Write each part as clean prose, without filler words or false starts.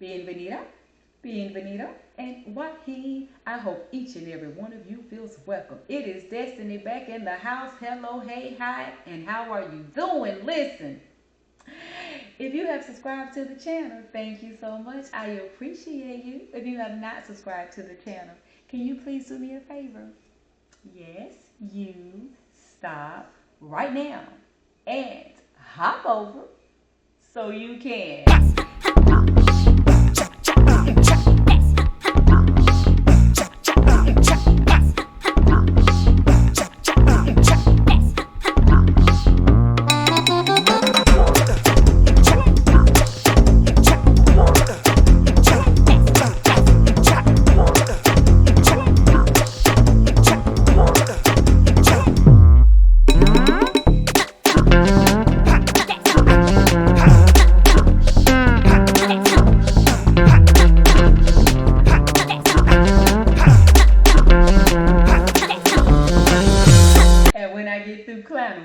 Bienvenida, bienvenido, and Joaquin. I hope each and every one of you feels welcome. It is Destiny back in the house. Hello, hey, hi, and how are you doing? Listen, if you have subscribed to the channel, thank you so much. I appreciate you. If you have not subscribed to the channel, can you please do me a favor? Yes, you stop right now and hop over so you can.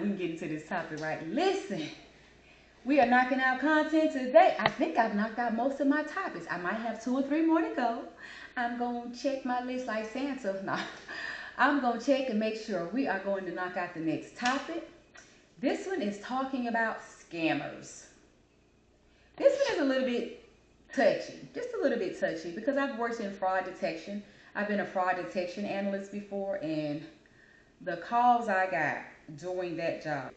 We can get into this topic, right? Listen, we are knocking out content today. I think I've knocked out most of my topics. I might have 2 or 3 more to go. I'm going to check my list like Santa. No, I'm going to check and make sure we are going to knock out the next topic. This one is talking about scammers. This one is a little bit touchy, just a little bit touchy, because I've worked in fraud detection. I've been a fraud detection analyst before, and the calls I got doing that job,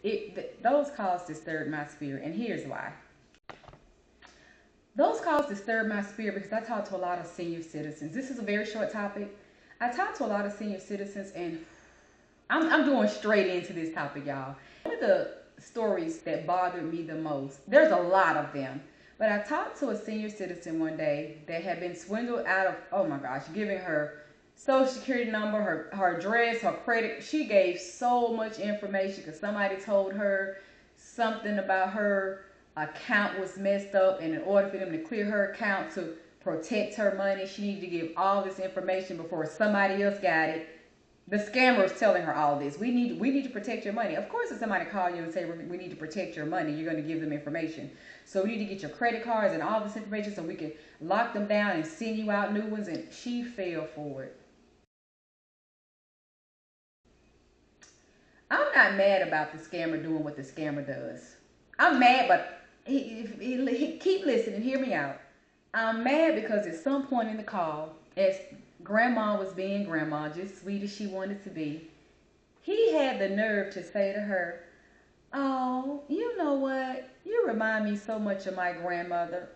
those calls disturbed my spirit, and here's why. Those calls disturbed my spirit because I talk to a lot of senior citizens. This is a very short topic. I talk to a lot of senior citizens, and I'm going straight into this topic, y'all. One of the stories that bothered me the most, there's a lot of them, but I talked to a senior citizen one day that had been swindled out of, oh my gosh, giving her social security number, her address, her credit. She gave so much information because somebody told her something about her account was messed up, and in order for them to clear her account to protect her money, she needed to give all this information before somebody else got it. The scammer is telling her all this. We need to protect your money. Of course, if somebody call you and say we need to protect your money, you're going to give them information. So we need to get your credit cards and all this information so we can lock them down and send you out new ones. And she fell for it. I'm not mad about the scammer doing what the scammer does. I'm mad, but keep listening, hear me out. I'm mad because at some point in the call, as grandma was being grandma, just sweet as she wanted to be, he had the nerve to say to her, "Oh, you know what? You remind me so much of my grandmother."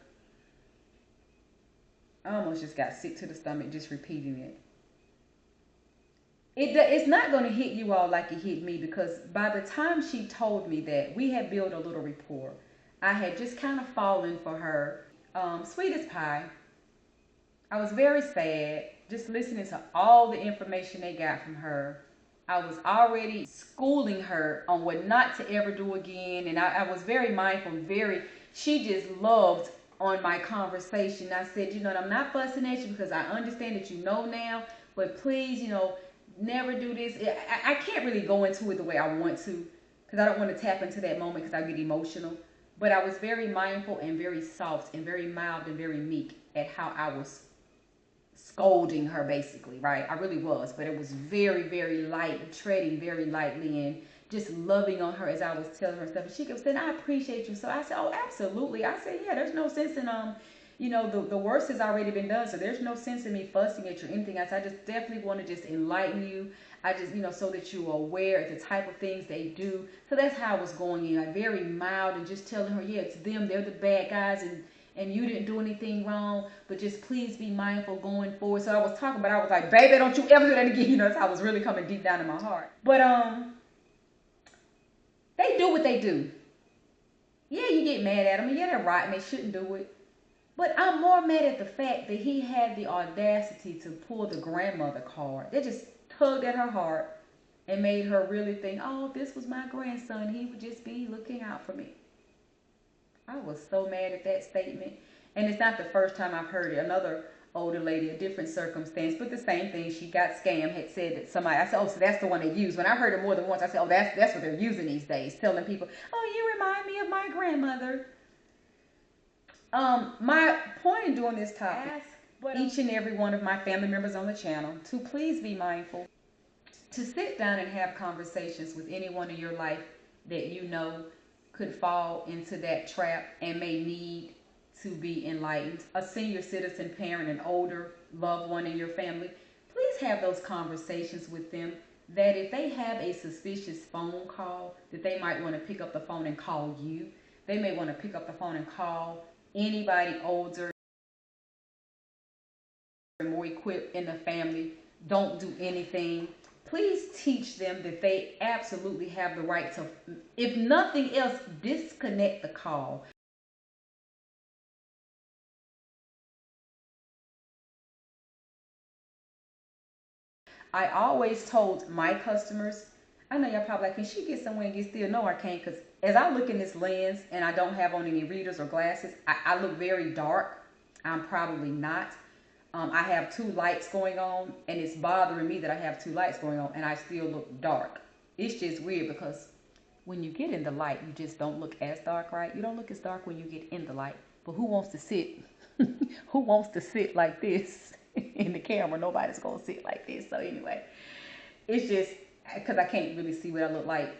I almost just got sick to the stomach just repeating it. It's not going to hit you all like it hit me, because by the time she told me that, we had built a little rapport. I had just kind of fallen for her. Sweet as pie. I was very sad just listening to all the information they got from her. I was already schooling her on what not to ever do again, and I was very mindful, she just loved on my conversation. I said, I'm not fussing at you because I understand that you know now, but please, never do this. I can't really go into it the way I want to because I don't want to tap into that moment because I get emotional. But I was very mindful and very soft and very mild and very meek at how I was scolding her, basically, right? I really was, but it was very, very light, treading very lightly and just loving on her as I was telling her stuff. And she kept saying, "I appreciate you." So I said, "Oh, absolutely." I said, "Yeah, there's no sense in the worst has already been done, so there's no sense in me fussing at you or anything else. I just definitely want to just enlighten you. I just, so that you are aware of the type of things they do." So that's how I was going in, like very mild and just telling her, yeah, it's them, they're the bad guys, and you didn't do anything wrong, but just please be mindful going forward. So I was talking, but I was like, "Baby, don't you ever do that again." So I was really coming deep down in my heart. But they do what they do. Yeah, you get mad at them, and yeah, they're right, and they shouldn't do it. But I'm more mad at the fact that he had the audacity to pull the grandmother card. It just tugged at her heart and made her really think, "Oh, if this was my grandson, he would just be looking out for me." I was so mad at that statement. And it's not the first time I've heard it. Another older lady, a different circumstance, but the same thing. She got scammed, had said that somebody, I said, "Oh, so that's the one they use." When I heard it more than once, I said, "Oh, that's what they're using these days," telling people, "Oh, you remind me of my grandmother." My point in doing this topic, each and every one of my family members on the channel to please be mindful to sit down and have conversations with anyone in your life that you know could fall into that trap and may need to be enlightened. A senior citizen, parent, an older loved one in your family, please have those conversations with them, that if they have a suspicious phone call, that they might want to pick up the phone and call you. They may want to pick up the phone and call anybody older, more equipped in the family. Don't do anything. Please teach them that they absolutely have the right to, if nothing else, disconnect the call. I always told my customers, I know y'all probably like, can she get somewhere and get still? No, I can't, because as I look in this lens and I don't have on any readers or glasses, I look very dark. I'm probably not. I have two lights going on, and it's bothering me that I have two lights going on and I still look dark. It's just weird because when you get in the light, you just don't look as dark, right? You don't look as dark when you get in the light. But who wants to sit? Who wants to sit like this in the camera? Nobody's going to sit like this. So anyway, it's just because I can't really see what I look like.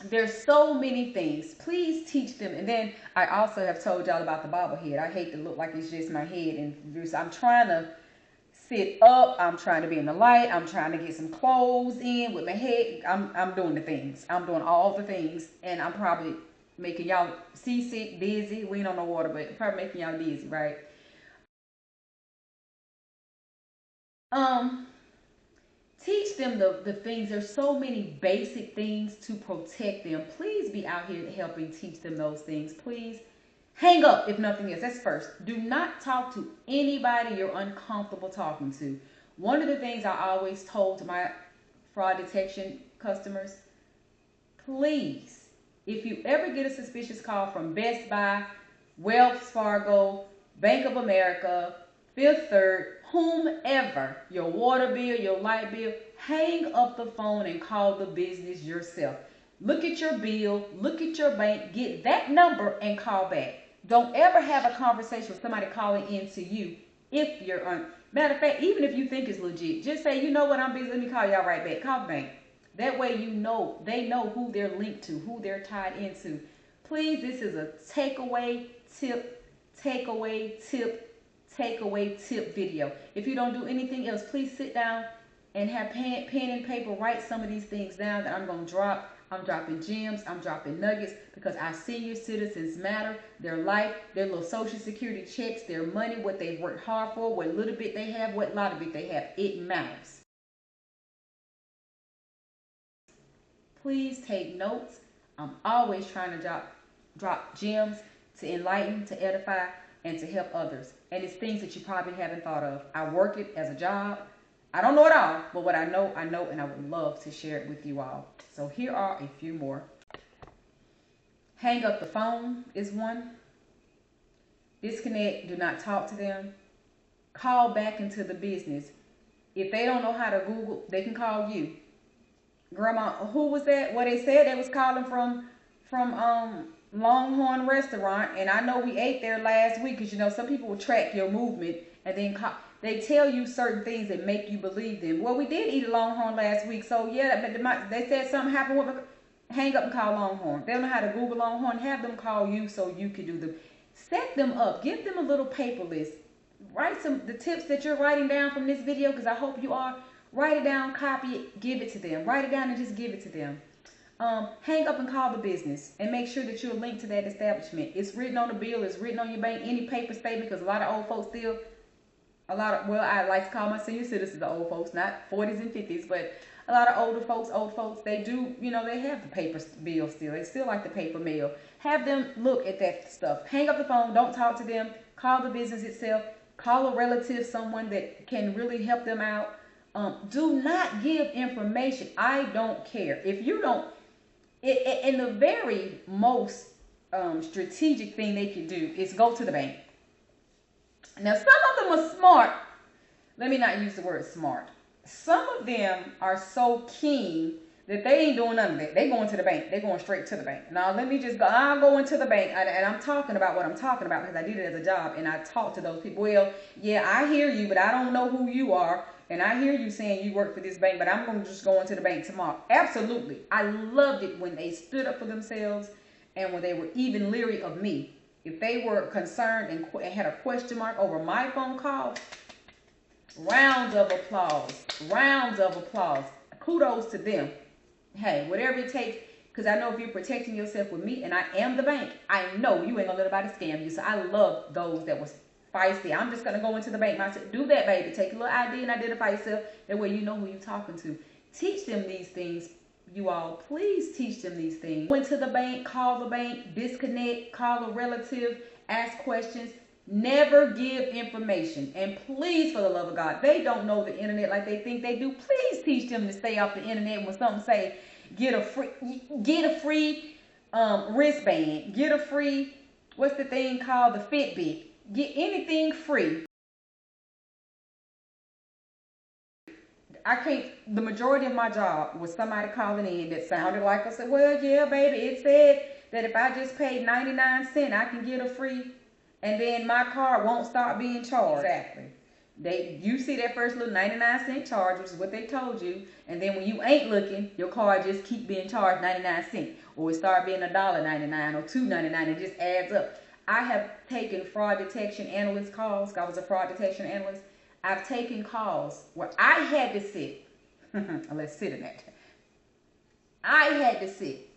There's so many things. Please teach them. And then I also have told y'all about the bobblehead. I hate to look like it's just my head. And I'm trying to sit up. I'm trying to be in the light. I'm trying to get some clothes in with my head. I'm doing the things. I'm doing all the things. And I'm probably making y'all seasick, dizzy. We ain't on no water, but probably making y'all dizzy, right? Teach them the things. There's so many basic things to protect them. Please be out here helping teach them those things. Please hang up if nothing else. That's first. Do not talk to anybody you're uncomfortable talking to. One of the things I always told my fraud detection customers, please, if you ever get a suspicious call from Best Buy, Wells Fargo, Bank of America, Fifth Third, whomever, your water bill, your light bill, hang up the phone and call the business yourself. Look at your bill, look at your bank, get that number and call back. Don't ever have a conversation with somebody calling in to you if you're on. Matter of fact, even if you think it's legit, just say, you know what, I'm busy, let me call y'all right back. Call the bank. That way you know, they know who they're linked to, who they're tied into. Please, this is a takeaway tip video. If you don't do anything else, please sit down and have pen and paper, write some of these things down that I'm going to drop. I'm dropping gems, I'm dropping nuggets, because our senior citizens matter. Their life, their little social security checks, their money, what they've worked hard for, what little bit they have, what lot of bit they have, it matters. Please take notes. I'm always trying to drop gems to enlighten, to edify, and to help others. And it's things that you probably haven't thought of. I work it as a job. I don't know it all, but what I know, and I would love to share it with you all. So here are a few more. Hang up the phone is one. Disconnect, do not talk to them. Call back into the business. If they don't know how to Google, they can call you. Grandma, who was that? What they said they was calling from Longhorn Restaurant, and I know we ate there last week, because you know some people will track your movement and then they tell you certain things that make you believe them. Well, we did eat a Longhorn last week, so yeah, but they said something happened with me. Hang up and call Longhorn. They don't know how to Google Longhorn. Have them call you so you can do them. Set them up. Give them a little paper list. Write the tips that you're writing down from this video, because I hope you are. Write it down, copy it, give it to them. Write it down and just give it to them. Hang up and call the business and make sure that you're linked to that establishment. It's written on the bill. It's written on your bank, any paper statement, because a lot of old folks still, well, I like to call my senior citizens the old folks, not 40s and 50s, but a lot of old folks, they do, they have the paper bill still. They still like the paper mail. Have them look at that stuff. Hang up the phone. Don't talk to them. Call the business itself. Call a relative, someone that can really help them out. Do not give information. I don't care. If you don't, and the very most strategic thing they can do is go to the bank. Now, some of them are smart. Let me not use the word smart. Some of them are so keen that they ain't doing none of that. They going to the bank. They going straight to the bank. Now let me just go. I'll go into the bank, and I'm talking about what I'm talking about because I did it as a job, and I talked to those people. Well, yeah, I hear you, but I don't know who you are, and I hear you saying you work for this bank, but I'm going to just go into the bank tomorrow. Absolutely. I loved it when they stood up for themselves and when they were even leery of me. If they were concerned and had a question mark over my phone call, rounds of applause. Rounds of applause. Kudos to them. Hey, whatever it takes, because I know if you're protecting yourself with me and I am the bank, I know you ain't gonna let nobody scam you. So I love those that was feisty. I'm just gonna go into the bank myself. Do that, baby. Take a little ID and identify yourself. That way you know who you're talking to. Teach them these things, you all. Please teach them these things. Go into the bank, call the bank, disconnect, call a relative, ask questions. Never give information. And please, for the love of God, they don't know the internet like they think they do. Please teach them to stay off the internet. When something say get a free wristband, get a free, what's the thing called, the Fitbit, get anything free. The majority of my job was somebody calling in that sounded like I said, well, yeah, baby, it said that if I just paid 99 cents, I can get a free. And then my card won't start being charged. Exactly. You see that first little 99-cent charge, which is what they told you. And then when you ain't looking, your card just keep being charged 99 cents. Or it start being $1.99 or $2.99. It just adds up. I have taken fraud detection analyst calls. I was a fraud detection analyst. I've taken calls where I had to sit. Let's sit in that. I had to sit.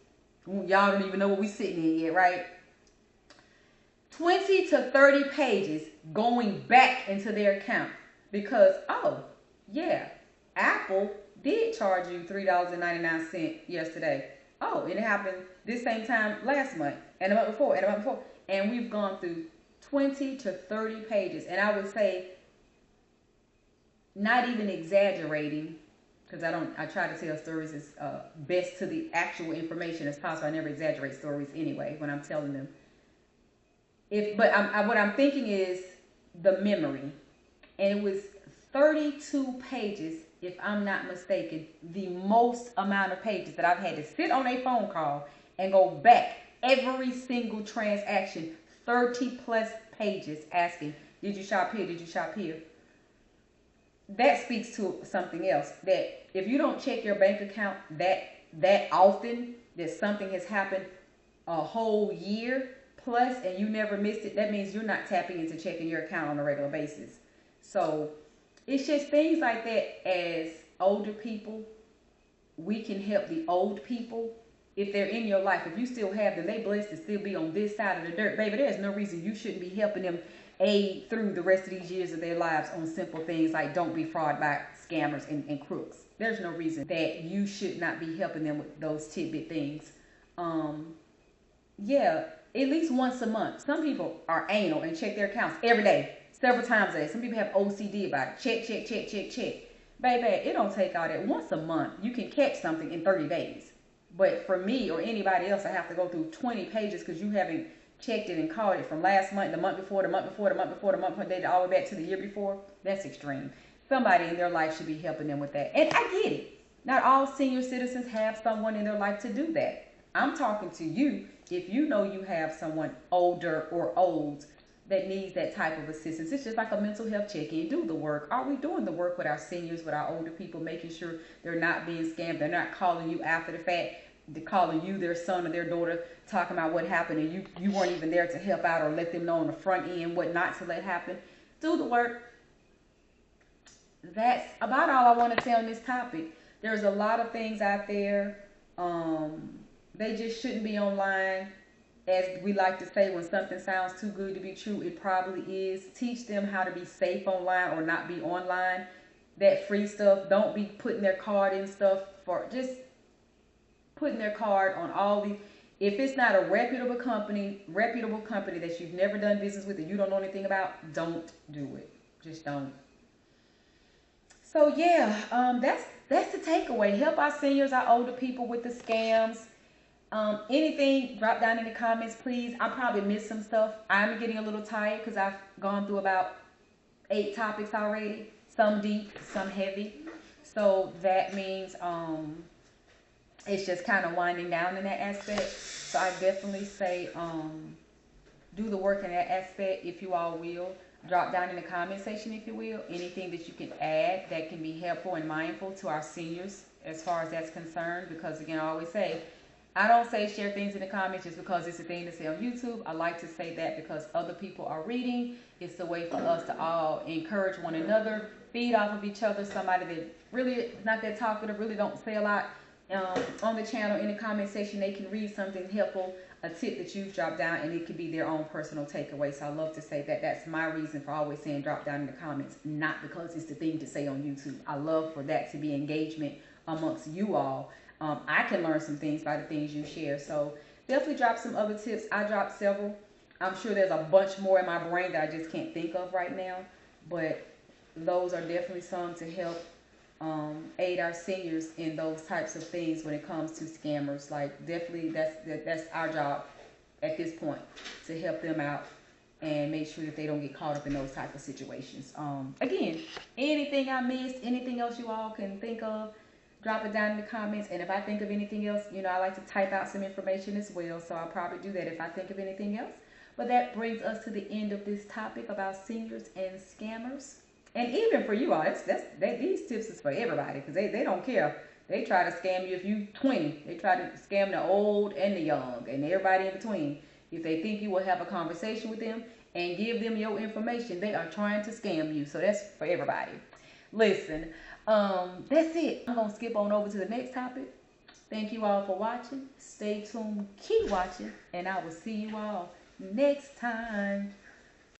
Y'all don't even know what we sitting in yet, right? 20 to 30 pages going back into their account because, oh, yeah, Apple did charge you $3.99 yesterday. Oh, it happened this same time last month and the month before and the month before. And we've gone through 20 to 30 pages. And I would say, not even exaggerating, because I try to tell stories as best to the actual information as possible. I never exaggerate stories anyway when I'm telling them. What I'm thinking is the memory, and it was 32 pages, if I'm not mistaken, the most amount of pages that I've had to sit on a phone call and go back every single transaction, 30 plus pages asking, did you shop here? Did you shop here? That speaks to something else, that if you don't check your bank account that often, that something has happened a whole year plus and you never missed it, that means you're not tapping into checking your account on a regular basis. So it's just things like that. As older people, we can help the old people if they're in your life. If you still have them, they blessed to still be on this side of the dirt. Baby, there's no reason you shouldn't be helping them aid through the rest of these years of their lives on simple things like don't be fraud by scammers and crooks. There's no reason that you should not be helping them with those tidbit things. Yeah, at least once a month. Some people are anal and check their accounts every day, several times a day. Some people have OCD about it. Check, check, check, check, check. Baby, it don't take all that. Once a month, you can catch something in 30 days. But for me or anybody else, I have to go through 20 pages because you haven't checked it and caught it from last month, the month before, the month before, the month before, the month before, all the way back to the year before. That's extreme. Somebody in their life should be helping them with that. And I get it. Not all senior citizens have someone in their life to do that. I'm talking to you if you know you have someone older or old that needs that type of assistance. It's just like a mental health check-in. Do the work. Are we doing the work with our seniors, with our older people, making sure they're not being scammed? They're not calling you after the fact. They're calling you their son or their daughter, talking about what happened, and you weren't even there to help out or let them know on the front end what not to let happen. Do the work. That's about all I want to say on this topic. There's a lot of things out there. They just shouldn't be online. As we like to say, when something sounds too good to be true, it probably is. Teach them how to be safe online or not be online. That free stuff, don't be putting their card in stuff for just putting their card on all these. If it's not a reputable company that you've never done business with and you don't know anything about, don't do it. Just don't. So yeah, that's the takeaway. Help our seniors, our older people with the scams. Anything, drop down in the comments, please. I probably missed some stuff. I'm getting a little tired because I've gone through about 8 topics already. Some deep, some heavy. So that means it's just kind of winding down in that aspect. So I definitely say do the work in that aspect. If you all will, drop down in the comment section, if you will, anything that you can add that can be helpful and mindful to our seniors as far as that's concerned. Because again, I always say, I don't say share things in the comments just because it's a thing to say on YouTube. I like to say that because other people are reading. It's a way for us to all encourage one another, feed off of each other. Somebody that really is not that talkative, really don't say a lot on the channel, in the comment section, they can read something helpful, a tip that you've dropped down, and it could be their own personal takeaway. So I love to say that that's my reason for always saying drop down in the comments, not because it's the thing to say on YouTube. I love for that to be engagement amongst you all. I can learn some things by the things you share. So definitely drop some other tips. I dropped several. I'm sure there's a bunch more in my brain that I just can't think of right now, but those are definitely some to help aid our seniors in those types of things when it comes to scammers. Like, definitely that's our job at this point, to help them out and make sure that they don't get caught up in those type of situations. Again, anything I missed, anything else you all can think of, drop it down in the comments. And if I think of anything else, you know, I like to type out some information as well, so I'll probably do that if I think of anything else. But that brings us to the end of this topic about seniors and scammers. And even for you all, these tips is for everybody, because they don't care. They try to scam you if you 20. They try to scam the old and the young and everybody in between. If they think you will have a conversation with them and give them your information, they are trying to scam you. So that's for everybody. Listen, that's it. I'm going to skip on over to the next topic. Thank you all for watching. Stay tuned. Keep watching. And I will see you all next time.